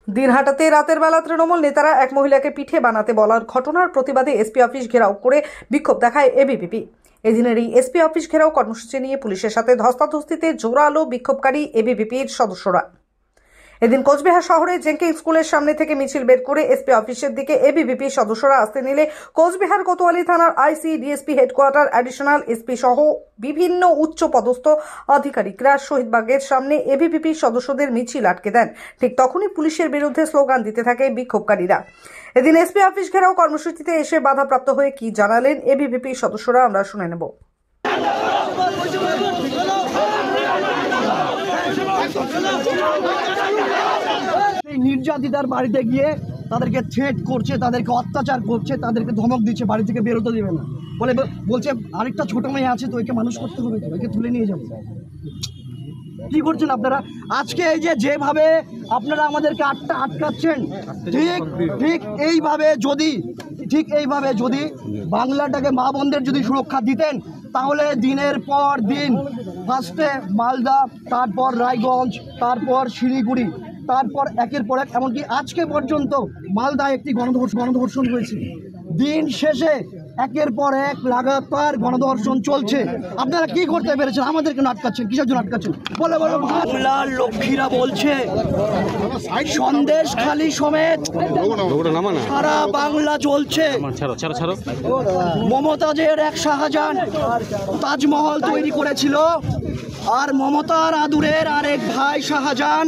দিনহাটাতে রাতের বেলা তৃণমূল নেতারা এক মহিলাকে পিঠে বানাতে বলার ঘটনার প্রতিবাদে এসপি অফিস ঘেরাও করে বিক্ষোভ দেখায় এবিভিপি। এদিনের এই এসপি অফিস ঘেরাও কর্মসূচি নিয়ে পুলিশের সাথে ধস্তাধস্তিতে জোরালো বিক্ষোভকারী এবিভিপির সদস্যরা। এদিন কোচবিহার শহরে জেঙ্কিং স্কুলের সামনে থেকে মিছিল বের করে এসপি অফিসের দিকে এবিভিপি সদস্যরা আসতে নিলে কোচবিহার কোতোয়ালি থানার আইসি, ডিএসপি হেডকোয়ার্টার, অ্যাডিশনাল এসপি সহ বিভিন্ন উচ্চ পদস্থ আধিকারিকরা শহীদবাগের সামনে এবিভিপি সদস্যদের মিছিল আটকে দেন। ঠিক তখনই পুলিশের বিরুদ্ধে স্লোগান দিতে থাকে বিক্ষোভকারীরা। এদিন এসপি অফিস ঘেরাও কর্মসূচিতে এসে বাধাপ্রাপ্ত হয়ে কি জানালেন এবিভিপি সদস্যরা আমরা শুনে নেব। নির্যাতিতার বাড়িতে গিয়ে তাদেরকে থ্রেট করছে, তাদেরকে অত্যাচার করছে, তাদেরকে ধমক দিচ্ছে, বাড়ি থেকে বেরোতে দেবে না বলছে আরেকটা ছোট মেয়ে আছে তো একে মানুষ করতে হবে, তো একে তুলে নিয়ে যাবো। কি করছেন আপনারা আজকে? এই যেভাবে আপনারা আমাদেরকে আটকাচ্ছেন, ঠিক এইভাবে যদি বাংলাটাকে মা বোনদের যদি সুরক্ষা দিতেন তাহলে দিনের পর দিন ফার্স্টে মালদা, তারপর রায়গঞ্জ, তারপর শিলিগুড়ি, তারপর একের পর এক, এমনকি আজকে পর্যন্ত মালদায় একটি গণধর্ষণ হয়েছে। দিন শেষে একের পর এক লাগাতার গণধর্ষণ চলছে। আপনারা কি করতে পেরেছেন? আমাদেরকে আটকাচ্ছেন, কিসের জন্য আটকাচ্ছেন? বলে বাংলার লক্ষ্মীরা বলছে সন্দেশখালী সমেত সারা বাংলা চলছে। মমতাজের এক শাহজাহান তাজমহল তৈরি করেছিল, আর মমতার আদুরের আরেক ভাই শাহজাহান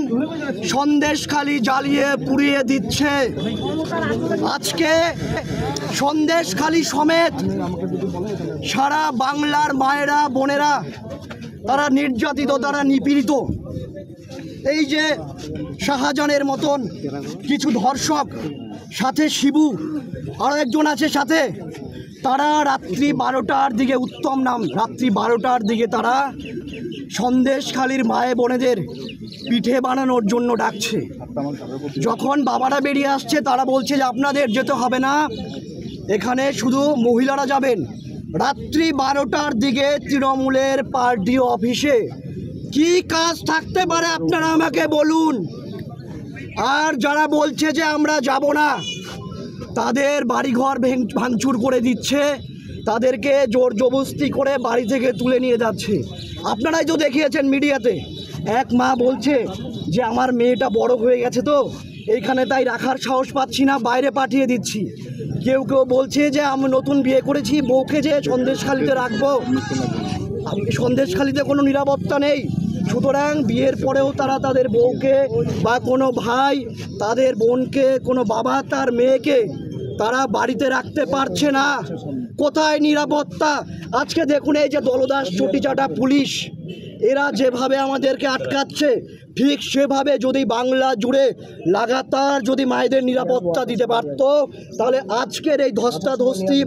সন্দেশখালী জ্বালিয়ে পুড়িয়ে দিচ্ছে। আজকে সন্দেশখালী সমেত সারা বাংলার মায়েরা বোনেরা তারা নির্যাতিত, তারা নিপীড়িত। এই যে শাহজাহানের মতন কিছু ধর্ষক, সাথে শিবু আরও একজন আছে সাথে, তারা রাত্রি 12টার দিকে, উত্তম নাম, রাত্রি 12টার দিকে তারা সন্দেশখালীর মায়ে বোনেদের পিঠে বানানোর জন্য ডাকছে। যখন বাবারা বেরিয়ে আসছে তারা বলছে যে আপনাদের যেতে হবে না, এখানে শুধু মহিলারা যাবেন। রাত্রি 12টার দিকে তৃণমূলের পার্টি অফিসে কি কাজ থাকতে পারে আপনারা আমাকে বলুন? আর যারা বলছে যে আমরা যাব না, তাদের বাড়িঘর ভাঙচুর করে দিচ্ছে, তাদেরকে জোর জবরদস্তি করে বাড়ি থেকে তুলে নিয়ে যাচ্ছে। আপনারাই তো দেখিয়েছেন মিডিয়াতে, এক মা বলছে যে আমার মেয়েটা বড় হয়ে গেছে তো এইখানে তাই রাখার সাহস পাচ্ছি না, বাইরে পাঠিয়ে দিচ্ছি। কেউ কেউ বলছে যে আমি নতুন বিয়ে করেছি, বউকে যে সন্দেশখালীতে রাখবো। সন্দেশখালীতে কোনো নিরাপত্তা নেই, সুতরাং বিয়ের পরেও তারা তাদের বউকে বা কোনো ভাই তাদের বোনকে, কোনো বাবা তার মেয়েকে তারা বাড়িতে রাখতে পারছে না। কোথায় নিরাপত্তা? আজকে দেখুন এই যে দলদাস চটিচাটা পুলিশ, এরা যেভাবে আমাদেরকে আটকাচ্ছে, ঠিক সেভাবে যদি বাংলা জুড়ে লাগাতার যদি মায়েদের নিরাপত্তা দিতে পারত, তাহলে আজকের এই ধস্তাধস্তি,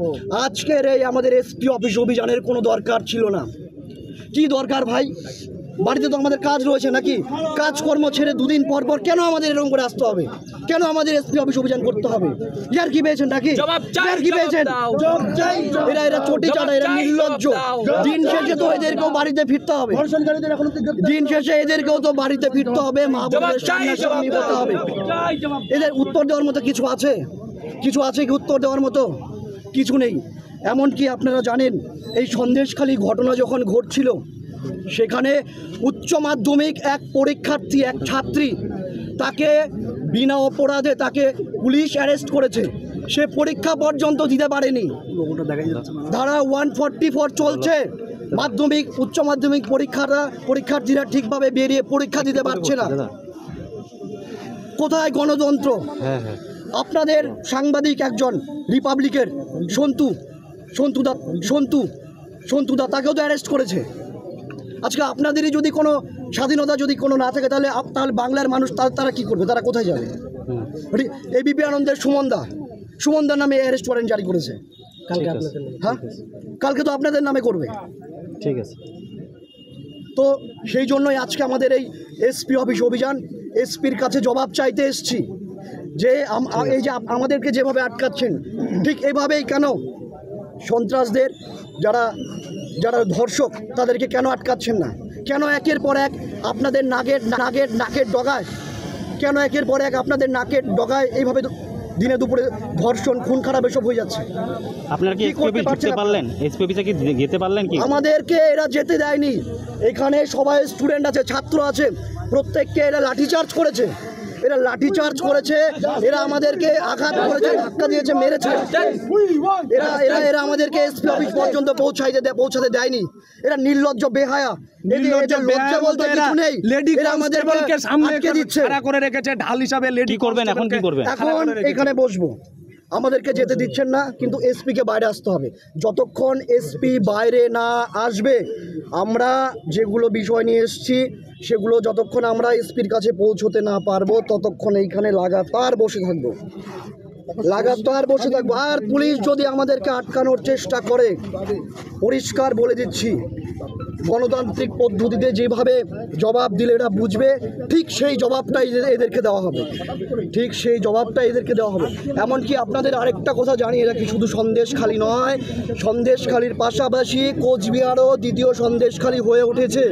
আজকের এই আমাদের এসপি অফিস অভিযানের কোনো দরকার ছিল না। কি দরকার ভাই? বাড়িতে তো আমাদের কাজ রয়েছে নাকি? কাজকর্ম ছেড়ে দুদিন পর পর কেন আমাদের এরকম করে আসতে হবে? কেন আমাদের এসপি অফিস অভিযান করতে হবে? ইয়ার কি পেয়েছেন নাকি? ইয়ার কি পেয়েছেন? এরা চটি চাটা, এরা নির্লজ্জ। দিন শেষে তো এদেরকেও বাড়িতে ফিরতে হবে, দিন শেষে এদেরকেও তো বাড়িতে ফিরতে হবে, মা বোনদের সামনাসামনি হতে হবে। এদের উত্তর দেওয়ার মতো কিছু আছে? কিছু আছে কি উত্তর দেওয়ার মতো? কিছু নেই। এমনকি আপনারা জানেন এই সন্দেশখালী ঘটনা যখন ঘটছিল, সেখানে উচ্চ মাধ্যমিক এক পরীক্ষার্থী, এক ছাত্রী, তাকে বিনা অপরাধে তাকে পুলিশ অ্যারেস্ট করেছে। সে পরীক্ষা পর্যন্ত দিতে পারেনি। ধারা 144 চলছে। মাধ্যমিক, উচ্চ মাধ্যমিক পরীক্ষার্থীরা ঠিকভাবে বেরিয়ে পরীক্ষা দিতে পারছে না। কোথায় গণতন্ত্র? আপনাদের সাংবাদিক একজন রিপাবলিকের সন্তুদা, তাকেও তো অ্যারেস্ট করেছে। আজকে আপনাদেরই যদি কোনো স্বাধীনতা যদি কোনো না থাকে, তাহলে বাংলার মানুষ তারা কি করবে? তারা কোথায় যাবে? এবিপি আনন্দের সুমনদার নামে অ্যারেস্ট ওয়ারেন্ট জারি করেছে। হ্যাঁ, কালকে তো আপনাদের নামে করবে। ঠিক আছে। তো সেই জন্যই আজকে আমাদের এই এসপি অফিস অভিযান, এসপির কাছে জবাব চাইতে এসছি যে এই যে আমাদেরকে যেভাবে আটকাচ্ছেন, ঠিক এভাবেই কেন সন্ত্রাসদের যারা ধর্ষক তাদেরকে কেন আটকাচ্ছেন না? কেন একের পর এক আপনাদের নাকের ডগায় কেন একের পর এক আপনাদের নাকের ডগায় এইভাবে দিনে দুপুরে ধর্ষণ খুন খারাপ এসব হয়ে যাচ্ছে? আপনারা কি এসপি অফিস ঢুকতে পারলেন? এসপি অফিসে কি যেতে পারলেন? কি আমাদেরকে এরা যেতে দেয়নি। এখানে সবাই স্টুডেন্ট আছে, ছাত্র আছে, প্রত্যেককে এরা লাঠিচার্জ করেছে। এরা আমাদেরকে আঘাত করেছে, ধাক্কা দিয়েছে, মেরেছে। এরা আমাদেরকে এসপি অফিস পর্যন্ত পৌঁছাতে দেয়নি। এরা নির্লজ্জ, বেহায়া। লজ্জা বলতে কিছু নেই। এরা আমাদেরকে আটকে দিচ্ছে, করে রেখেছে ঢাল হিসাবে। কি করবেন এখন? এখন এখানে বসবো। আমাদেরকে যেতে দিচ্ছেন না, কিন্তু এসপিকে বাইরে আসতে হবে। যতক্ষণ এসপি বাইরে না আসবে, আমরা যেগুলো বিষয় নিয়ে এসেছি সেগুলো যতক্ষণ আমরা এসপির কাছে পৌঁছতে না পারবো, ততক্ষণ এইখানে লাগাতার বসে থাকবো। আর পুলিশ যদি আমাদেরকে আটকানোর চেষ্টা করে, পরিষ্কার বলে দিচ্ছি, গণতান্ত্রিক পদ্ধতিতে যেভাবে জবাব দিলে এরা বুঝবে, ঠিক সেই জবাবটাই এদেরকে দেওয়া হবে। এমনকি আপনাদের আরেকটা কথা জানিয়ে রাখি, শুধু সন্দেশখালী নয়, সন্দেশখালীর পাশাপাশি কোচবিহারও দ্বিতীয় সন্দেশখালী হয়ে উঠেছে।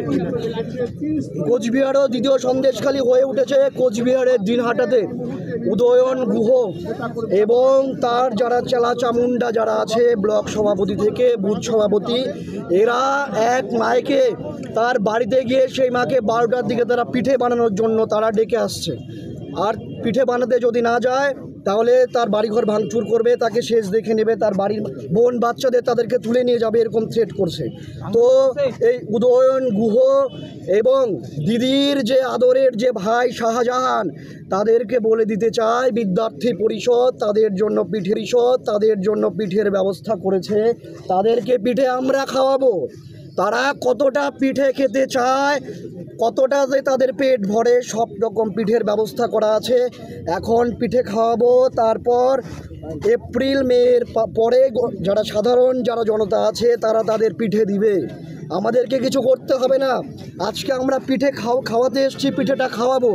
কোচবিহারের দিনহাটাতে উদয়ন গুহ এবং তার যারা চেলা চামুন্ডা যারা আছে, ব্লক সভাপতি থেকে বুথ সভাপতি, এরা এক মাইকে তার বাড়িতে গিয়ে সেই মাকে 12টার দিকে তারা পিঠে বানানোর জন্য তারা ডেকে আসছে। আর পিঠে বানাতে যদি না যায়, তাহলে তার বাড়িঘর ভাঙচুর করবে, তাকে শেষ দেখে নেবে, তার বাড়ির বোন বাচ্চাদের তাদেরকে তুলে নিয়ে যাবে, এরকম থ্রেট করছে। তো এই উদয়ন গুহ এবং দিদির যে আদরের যে ভাই শাহজাহান, তাদেরকে বলে দিতে চাই, বিদ্যার্থী পরিষদ তাদের জন্য পিঠের ব্যবস্থা করেছে। তাদেরকে পিঠে আমরা খাওয়াবো। তারা কতটা পিঠে খেতে চায়, কতটাতে তাদের পেট ভরে, সব রকম পিঠের ব্যবস্থা করা আছে। এখন পিঠে খাওয়াবো, তারপর এপ্রিল মের পরে যারা জনতা আছে তারা তাদের পিঠে দিবে। আমাদেরকে কিছু করতে হবে না। আজকে আমরা পিঠে খাওয়াতে এসেছি, পিঠেটা খাওয়াবো।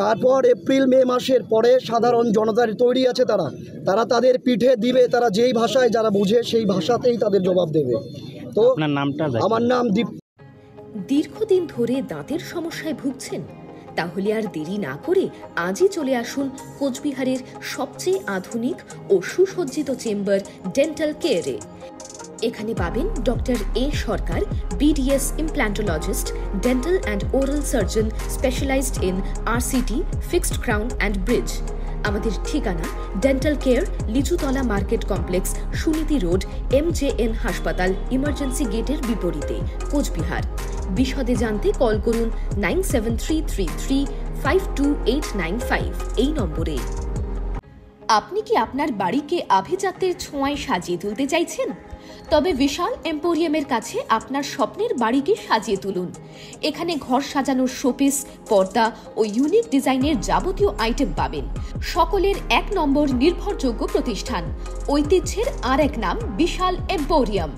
তারপর এপ্রিল মে মাসের পরে সাধারণ জনতার তৈরি আছে, তারা তাদের পিঠে দিবে। তারা যেই ভাষায় যারা বুঝে সেই ভাষাতেই তাদের জবাব দেবে। তো আপনার নামটা? আমার নাম দীপ। দীর্ঘদিন ধরে দাঁতের সমস্যায় ভুগছেন? তাহলে আর দেরি না করে আজই চলে আসুন কোচবিহারের সবচেয়ে আধুনিক ও সুসজ্জিত চেম্বার ডেন্টাল কেয়ারে। এখানে পাবেন doctor A Sarkar, BDS implantologist, dental and oral surgeon specialized in RCT, fixed crown and bridge. আমাদের ঠিকানা dental care, Lichutala market complex, Suniti road, MJN হাসপাতাল, ইমার্জেন্সি গেটের বিপরীতে, কোচবিহার। বিশদে জানতে কল করুন 9733352895 এই নম্বরে। আপনি কি আপনার বাড়িকে আভিজাত্যের ছোঁয়ায় সাজিয়ে তুলতে চাইছেন? তবে বিশাল এম্পোরিয়ামের কাছে আপনার স্বপ্নের বাড়িকে সাজিয়ে তুলুন। এখানে ঘর সাজানোর শোপিস, পর্দা ও ইউনিক ডিজাইনের যাবতীয় আইটেম পাবেন। সকলের 1 নম্বর নির্ভরযোগ্য প্রতিষ্ঠান, ঐতিহ্যের আর এক নাম বিশাল এম্পোরিয়াম।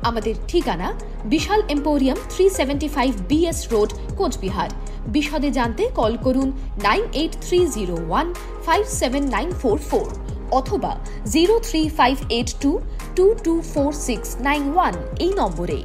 আমাদের ঠিকানা বিশাল এম্পোরিয়াম, 375 BS রোড, কোচবিহার। বিশদে জানতে কল করুন 9830157944 অথবা 03582224691 এই নম্বরে।